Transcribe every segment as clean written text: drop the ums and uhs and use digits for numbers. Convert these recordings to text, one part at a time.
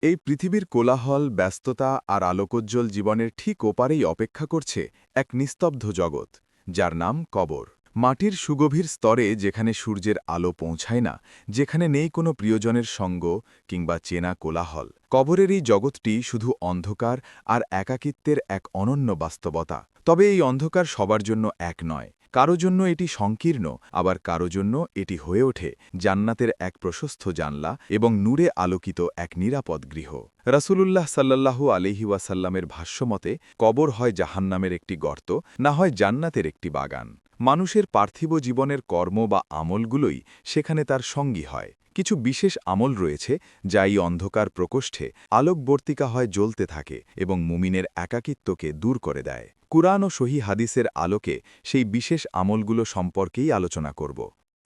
এই পৃথিবীর কোলাহল, ব্যস্ততা আর আলোকোজ্জ্বল জীবনের ঠিক ওপারেই অপেক্ষা করছে এক নিস্তব্ধ জগৎ, যার নাম কবর। মাটির সুগভীর স্তরে, যেখানে সূর্যের আলো পৌঁছায় না, যেখানে নেই কোনো প্রিয়জনের সঙ্গ কিংবা চেনা কোলাহল, কবরের এই জগৎটি শুধু অন্ধকার আর একাকিত্বের এক অনন্য বাস্তবতা। তবে এই অন্ধকার সবার জন্য এক নয়। কারো জন্য এটি সংকীর্ণ, আবার কারো জন্য এটি হয়ে ওঠে জান্নাতের এক প্রশস্ত জানলা এবং নূরে আলোকিত এক নিরাপদ গৃহ। রাসূলুল্লাহ সাল্লাল্লাহু আলাইহি ওয়াসাল্লামের ভাষ্যমতে কবর হয় জাহান্নামের একটি গর্ত, না হয় জান্নাতের একটি বাগান। মানুষের পার্থিব জীবনের কর্ম বা আমলগুলোই সেখানে তার সঙ্গী হয়। কিছু বিশেষ আমল রয়েছে যা এই অন্ধকার প্রকোষ্ঠে আলোকবর্তিকা হয় জ্বলতে থাকে এবং মুমিনের একাকিত্বকে দূর করে দেয়। কুরআন ও সহিহ হাদিসের আলোকে সেই বিশেষ আমলগুলো সম্পর্কেই আলোচনা করব।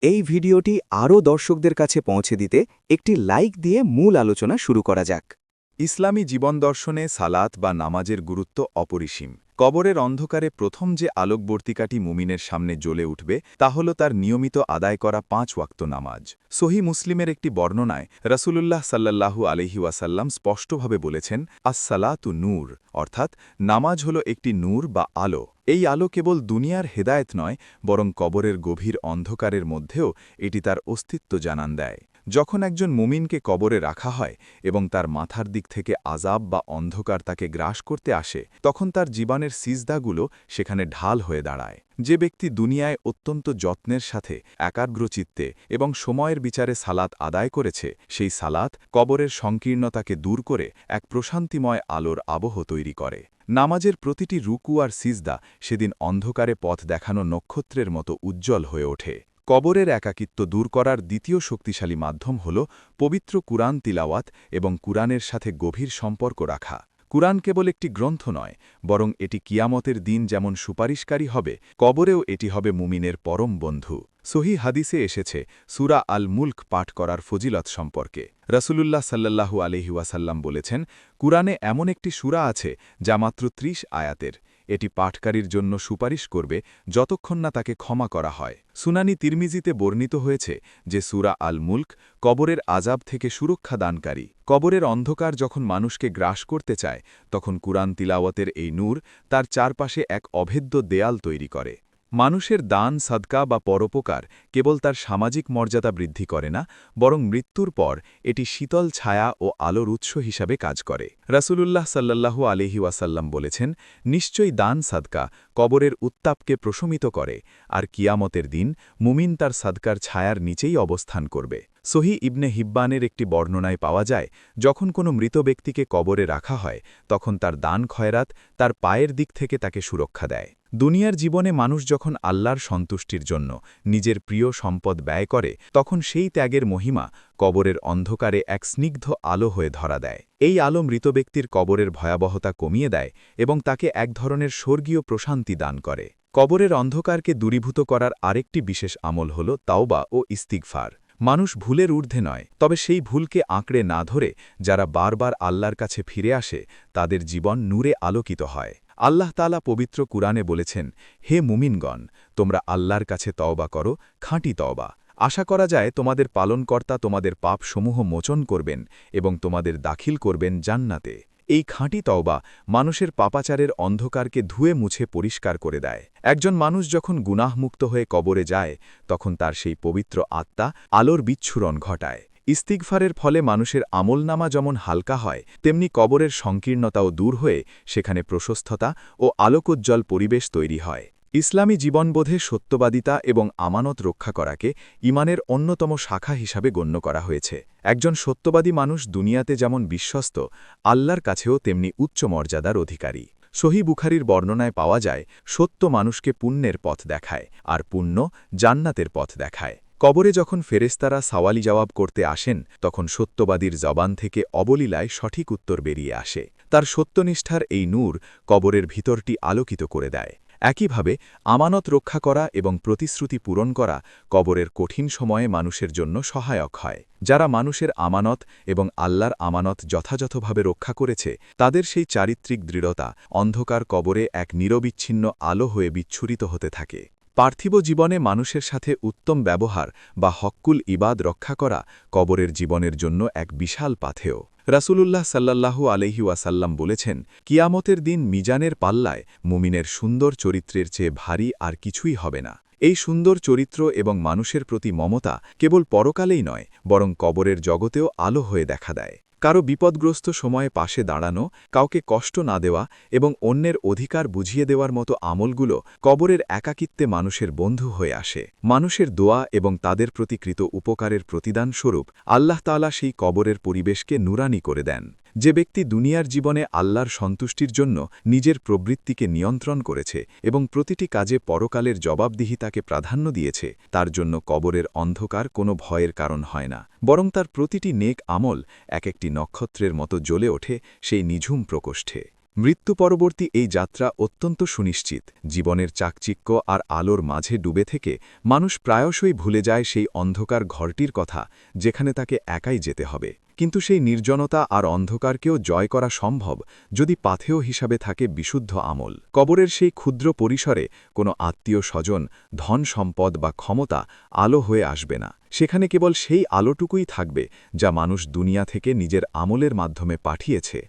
এই ভিডিওটি আরও দর্শকদের কাছে পৌঁছে দিতে একটি লাইক দিয়ে মূল আলোচনা শুরু করা যাক। ইসলামী জীবন দর্শনে সালাত বা নামাজের গুরুত্ব অপরিসীম। কবরের অন্ধকারে প্রথম যে আলোকবর্তিকাটি মুমিনের সামনে জ্বলে উঠবে তা হল তার নিয়মিত আদায় করা ৫ ওয়াক্ত নামাজ। সহিহ মুসলিমের একটি বর্ণনায় রাসূলুল্লাহ সাল্লাল্লাহু আলাইহি ওয়াসাল্লাম স্পষ্টভাবে বলেছেন, আস-সালাতু নূর, অর্থাৎ নামাজ হল একটি নূর বা আলো। এই আলো কেবল দুনিয়ার হেদায়েত নয়, বরং কবরের গভীর অন্ধকারের মধ্যেও এটি তার অস্তিত্ব জানান দেয়। যখন একজন মুমিনকে কবরে রাখা হয় এবং তার মাথার দিক থেকে আযাব বা অন্ধকার তাকে গ্রাস করতে আসে, তখন তার জীবনের সিজদাগুলো সেখানে ঢাল হয়ে দাঁড়ায়। যে ব্যক্তি দুনিয়ায় অত্যন্ত যত্নের সাথে একাগ্রচিত্তে এবং সময়ের বিচারে সালাত আদায় করেছে, সেই সালাত কবরের সংকীর্ণতাকে দূর করে এক প্রশান্তিময় আলোর আবহ তৈরি করে। নামাজের প্রতিটি রুকু আর সিজদা সেদিন অন্ধকারে পথ দেখানো নক্ষত্রের মতো উজ্জ্বল হয়ে ওঠে। কবরের একাকিত্ব দূর করার দ্বিতীয় শক্তিশালী মাধ্যম হল পবিত্র কুরআন তিলাওয়াত এবং কুরআনের সাথে গভীর সম্পর্ক রাখা। কুরআন কেবল একটি গ্রন্থ নয়, বরং এটি কিয়ামতের দিন যেমন সুপারিশকারী হবে, কবরেও এটি হবে মুমিনের পরম বন্ধু। সহিহ হাদিসে এসেছে সূরা আল মুলক পাঠ করার ফজিলত সম্পর্কে। রাসূলুল্লাহ সাল্লাল্লাহু আলাইহি ওয়াসাল্লাম বলেছেন, কুরআনে এমন একটি সূরা আছে যা মাত্র ৩০ আয়াতের। এটি পাঠকারীর জন্য সুপারিশ করবে যতক্ষণ না তাকে ক্ষমা করা হয়। সুনানি তিরমিজিতে বর্ণিত হয়েছে যে সূরা আল মুলক কবরের আযাব থেকে সুরক্ষা দানকারী। কবরের অন্ধকার যখন মানুষকে গ্রাস করতে চায়, তখন কুরআন তিলাওয়াতের এই নূর তার চারপাশে এক অভেদ্য দেয়াল তৈরি করে। মানুষের দান, সাদকা বা পরোপকার কেবল তার সামাজিক মর্যাদা বৃদ্ধি করে না, বরং মৃত্যুর পর এটি শীতল ছায়া ও আলোর উৎস হিসাবে কাজ করে। রাসূলুল্লাহ সাল্লাল্লাহু আলাইহি ওয়াসাল্লাম বলেছেন, নিশ্চয়ই দান সাদকা কবরের উত্তাপকে প্রশমিত করে, আর কিয়ামতের দিন মুমিন তার সাদকার ছায়ার নিচেই অবস্থান করবে। সহিহ ইবনে হিব্বানের একটি বর্ণনায় পাওয়া যায়, যখন কোনো মৃত ব্যক্তিকে কবরে রাখা হয়, তখন তার দান খয়রাত তার পায়ের দিক থেকে তাকে সুরক্ষা দেয়। দুনিয়ার জীবনে মানুষ যখন আল্লাহর সন্তুষ্টির জন্য নিজের প্রিয় সম্পদ ব্যয় করে, তখন সেই ত্যাগের মহিমা কবরের অন্ধকারে এক স্নিগ্ধ আলো হয়ে ধরা দেয়। এই আলো মৃত ব্যক্তির কবরের ভয়াবহতা কমিয়ে দেয় এবং তাকে এক ধরনের স্বর্গীয় প্রশান্তি দান করে। কবরের অন্ধকারকে দূরীভূত করার আরেকটি বিশেষ আমল হল তাওবা ও ইস্তিগফার। মানুষ ভুলের ঊর্ধ্বে নয়, তবে সেই ভুলকে আঁকড়ে না ধরে যারা বারবার আল্লাহর কাছে ফিরে আসে, তাদের জীবন নূরে আলোকিত হয়। আল্লাহ তাআলা পবিত্র কুরআনে বলেছেন, হে মুমিনগণ, তোমরা আল্লাহর কাছে তওবা করো, খাঁটি তওবা। আশা করা যায় তোমাদের পালনকর্তা তোমাদের পাপসমূহ মোচন করবেন এবং তোমাদের দাখিল করবেন জান্নাতে। এই খাঁটি তওবা মানুষের পাপাচারের অন্ধকারকে ধুয়ে মুছে পরিষ্কার করে দেয়। একজন মানুষ যখন গুনাহমুক্ত হয়ে কবরে যায়, তখন তার সেই পবিত্র আত্মা আলোর বিচ্ছুরণ ঘটায়। ইস্তিগফারের ফলে মানুষের আমলনামা যেমন হালকা হয়, তেমনি কবরের সংকীর্ণতাও দূর হয়ে সেখানে প্রশস্ততা ও আলোকোজ্জ্বল পরিবেশ তৈরি হয়। ইসলামী জীবনবোধে সত্যবাদিতা এবং আমানত রক্ষা করাকে ঈমানের অন্যতম শাখা হিসাবে গণ্য করা হয়েছে। একজন সত্যবাদী মানুষ দুনিয়াতে যেমন বিশ্বস্ত, আল্লাহর কাছেও তেমনি উচ্চ মর্যাদার অধিকারী। সহিহ বুখারীর বর্ণনায় পাওয়া যায়, সত্য মানুষকে পুণ্যের পথ দেখায়, আর পুণ্য জান্নাতের পথ দেখায়। কবরে যখন ফেরেশতারা সওয়ালি জবাব করতে আসেন, তখন সত্যবাদীর জবান থেকে অবলীলায় সঠিক উত্তর বেরিয়ে আসে। তার সত্যনিষ্ঠার এই নূর কবরের ভিতরটি আলোকিত করে দেয়। একইভাবে আমানত রক্ষা করা এবং প্রতিশ্রুতি পূরণ করা কবরের কঠিন সময়ে মানুষের জন্য সহায়ক হয়। যারা মানুষের আমানত এবং আল্লাহর আমানত যথাযথভাবে রক্ষা করেছে, তাদের সেই চারিত্রিক দৃঢ়তা অন্ধকার কবরে এক নিরবিচ্ছিন্ন আলো হয়ে বিচ্ছুরিত হতে থাকে। পার্থিব জীবনে মানুষের সাথে উত্তম ব্যবহার বা হক্কুল ইবাদ রক্ষা করা কবরের জীবনের জন্য এক বিশাল পাথেয়। রাসূলুল্লাহ সাল্লাল্লাহু আলাইহি ওয়াসাল্লাম বলেছেন, কিয়ামতের দিন মিজানের পাল্লায় মুমিনের সুন্দর চরিত্রের চেয়ে ভারী আর কিছুই হবে না। এই সুন্দর চরিত্র এবং মানুষের প্রতি মমতা কেবল পরকালেই নয়, বরং কবরের জগতেও আলো হয়ে দেখা দেয়। কারো বিপদগ্রস্ত সময়ে পাশে দাঁড়ানো, কাউকে কষ্ট না দেওয়া এবং অন্যের অধিকার বুঝিয়ে দেওয়ার মতো আমলগুলো কবরের একাকিত্বে মানুষের বন্ধু হয়ে আসে। মানুষের দোয়া এবং তাদের প্রতি কৃত উপকারের প্রতিদান স্বরূপ আল্লাহ তাআলা সেই কবরের পরিবেশকে নুরানি করে দেন। যে ব্যক্তি দুনিয়ার জীবনে আল্লাহর সন্তুষ্টির জন্য নিজের প্রবৃত্তিকে নিয়ন্ত্রণ করেছে এবং প্রতিটি কাজে পরকালের জবাবদিহিতাকে প্রাধান্য দিয়েছে, তার জন্য কবরের অন্ধকার কোনো ভয়ের কারণ হয় না, বরং তার প্রতিটি নেক আমল এক একটি নক্ষত্রের মতো জ্বলে ওঠে সেই নিঝুম প্রকোষ্ঠে। মৃত্যু পরবর্তী এই যাত্রা অত্যন্ত সুনিশ্চিত। জীবনের চাকচিক্য আর আলোর মাঝে ডুবে থেকে মানুষ প্রায়শই ভুলে যায় সেই অন্ধকার ঘরটির কথা, যেখানে তাকে একাই যেতে হবে। কিন্তু সেই নির্জনতা আর অন্ধকারকেও জয় করা সম্ভব যদি পাথেয় হিসাবে থাকে বিশুদ্ধ আমল। কবরের সেই ক্ষুদ্র পরিসরে কোনো আত্মীয় স্বজন, ধন সম্পদ বা ক্ষমতা আলো হয়ে আসবে না। সেখানে কেবল সেই আলোটুকুই থাকবে যা মানুষ দুনিয়া থেকে নিজের আমলের মাধ্যমে পাঠিয়েছে।